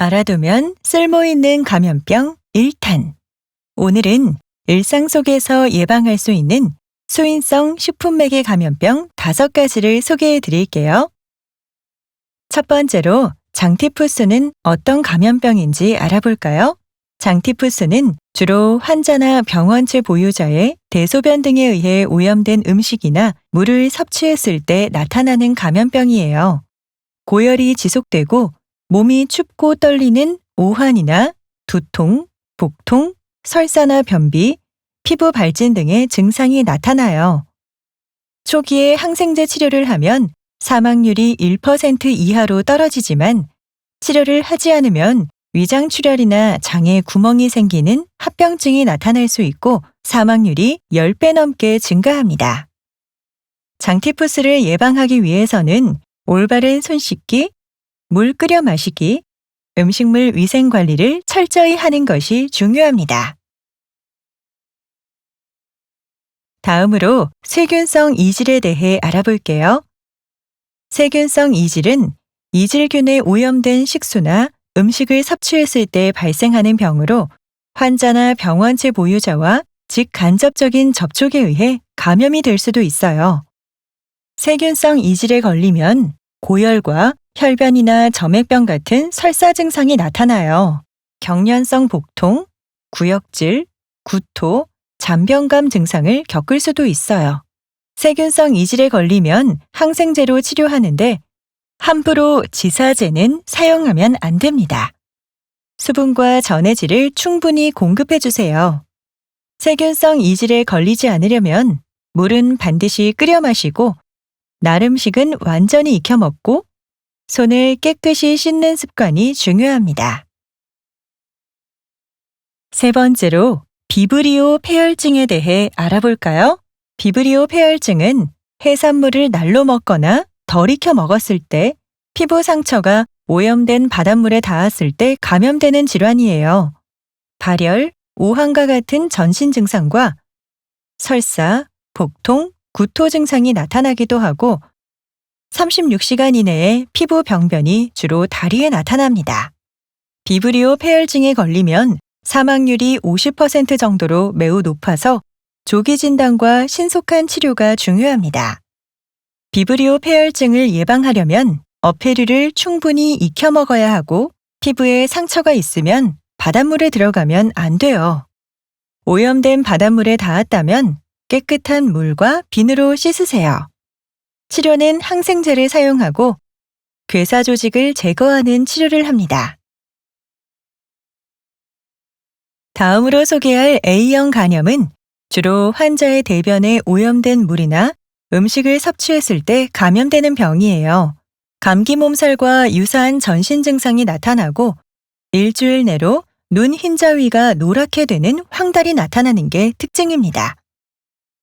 알아두면 쓸모있는 감염병 1탄. 오늘은 일상 속에서 예방할 수 있는 수인성 식품매개 감염병 5가지를 소개해 드릴게요. 첫 번째로 장티푸스는 어떤 감염병인지 알아볼까요? 장티푸스는 주로 환자나 병원체 보유자의 대소변 등에 의해 오염된 음식이나 물을 섭취했을 때 나타나는 감염병이에요. 고열이 지속되고 몸이 춥고 떨리는 오한이나 두통, 복통, 설사나 변비, 피부 발진 등의 증상이 나타나요. 초기에 항생제 치료를 하면 사망률이 1% 이하로 떨어지지만 치료를 하지 않으면 위장출혈이나 장에 구멍이 생기는 합병증이 나타날 수 있고 사망률이 10배 넘게 증가합니다. 장티푸스를 예방하기 위해서는 올바른 손 씻기, 물 끓여 마시기, 음식물 위생 관리를 철저히 하는 것이 중요합니다. 다음으로 세균성 이질에 대해 알아볼게요. 세균성 이질은 이질균에 오염된 식수나 음식을 섭취했을 때 발생하는 병으로 환자나 병원체 보유자와 직간접적인 접촉에 의해 감염이 될 수도 있어요. 세균성 이질에 걸리면 고열과 혈변이나 점액병 같은 설사 증상이 나타나요. 경련성 복통, 구역질, 구토, 잔병감 증상을 겪을 수도 있어요. 세균성 이질에 걸리면 항생제로 치료하는데 함부로 지사제는 사용하면 안 됩니다. 수분과 전해질을 충분히 공급해 주세요. 세균성 이질에 걸리지 않으려면 물은 반드시 끓여 마시고 날 음식은 완전히 익혀 먹고 손을 깨끗이 씻는 습관이 중요합니다. 세 번째로 비브리오 폐혈증에 대해 알아볼까요? 비브리오 폐혈증은 해산물을 날로 먹거나 덜 익혀 먹었을 때 피부 상처가 오염된 바닷물에 닿았을 때 감염되는 질환이에요. 발열, 오한과 같은 전신 증상과 설사, 복통, 구토 증상이 나타나기도 하고 36시간 이내에 피부 병변이 주로 다리에 나타납니다. 비브리오 폐혈증에 걸리면 사망률이 50% 정도로 매우 높아서 조기 진단과 신속한 치료가 중요합니다. 비브리오 폐혈증을 예방하려면 어패류를 충분히 익혀 먹어야 하고 피부에 상처가 있으면 바닷물에 들어가면 안 돼요. 오염된 바닷물에 닿았다면 깨끗한 물과 비누로 씻으세요. 치료는 항생제를 사용하고 괴사 조직을 제거하는 치료를 합니다. 다음으로 소개할 A형 간염은 주로 환자의 대변에 오염된 물이나 음식을 섭취했을 때 감염되는 병이에요. 감기 몸살과 유사한 전신 증상이 나타나고 일주일 내로 눈 흰자 위가 노랗게 되는 황달이 나타나는 게 특징입니다.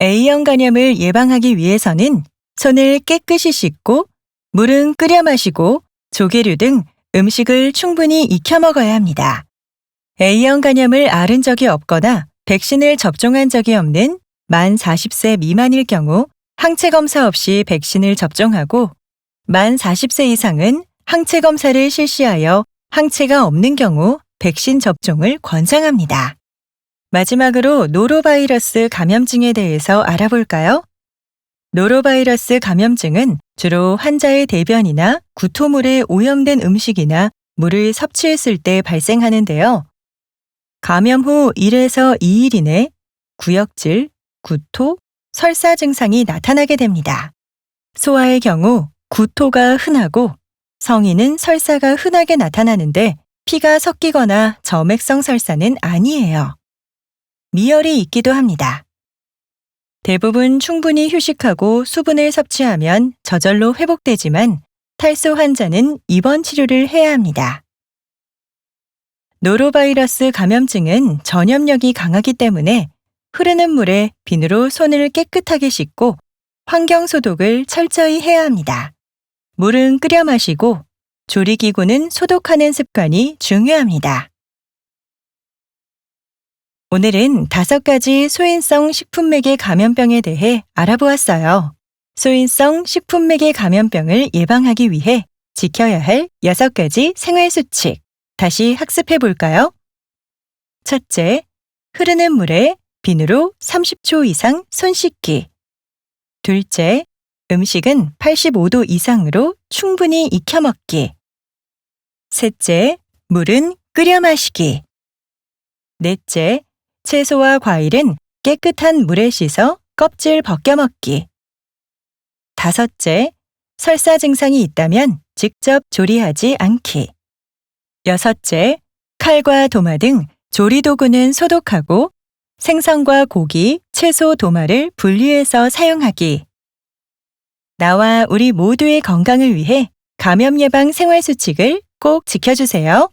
A형 간염을 예방하기 위해서는 손을 깨끗이 씻고 물은 끓여 마시고 조개류 등 음식을 충분히 익혀 먹어야 합니다. A형 간염을 앓은 적이 없거나 백신을 접종한 적이 없는 만 40세 미만일 경우 항체 검사 없이 백신을 접종하고 만 40세 이상은 항체 검사를 실시하여 항체가 없는 경우 백신 접종을 권장합니다. 마지막으로 노로바이러스 감염증에 대해서 알아볼까요? 노로바이러스 감염증은 주로 환자의 대변이나 구토물에 오염된 음식이나 물을 섭취했을 때 발생하는데요. 감염 후 1에서 2일 이내 구역질, 구토, 설사 증상이 나타나게 됩니다. 소아의 경우 구토가 흔하고 성인은 설사가 흔하게 나타나는데 피가 섞이거나 점액성 설사는 아니에요. 미열이 있기도 합니다. 대부분 충분히 휴식하고 수분을 섭취하면 저절로 회복되지만 탈소 환자는 입원 치료를 해야 합니다. 노로바이러스 감염증은 전염력이 강하기 때문에 흐르는 물에 비누로 손을 깨끗하게 씻고 환경 소독을 철저히 해야 합니다. 물은 끓여 마시고 조리기구는 소독하는 습관이 중요합니다. 오늘은 5가지 소인성 식품매개 감염병에 대해 알아보았어요. 소인성 식품매개 감염병을 예방하기 위해 지켜야 할 6가지 생활수칙. 다시 학습해 볼까요? 첫째, 흐르는 물에 비누로 30초 이상 손 씻기. 둘째, 음식은 85도 이상으로 충분히 익혀 먹기. 셋째, 물은 끓여 마시기. 넷째, 채소와 과일은 깨끗한 물에 씻어 껍질 벗겨 먹기. 다섯째, 설사 증상이 있다면 직접 조리하지 않기. 여섯째, 칼과 도마 등 조리 도구는 소독하고 생선과 고기, 채소, 도마를 분리해서 사용하기. 나와 우리 모두의 건강을 위해 감염 예방 생활 수칙을 꼭 지켜주세요.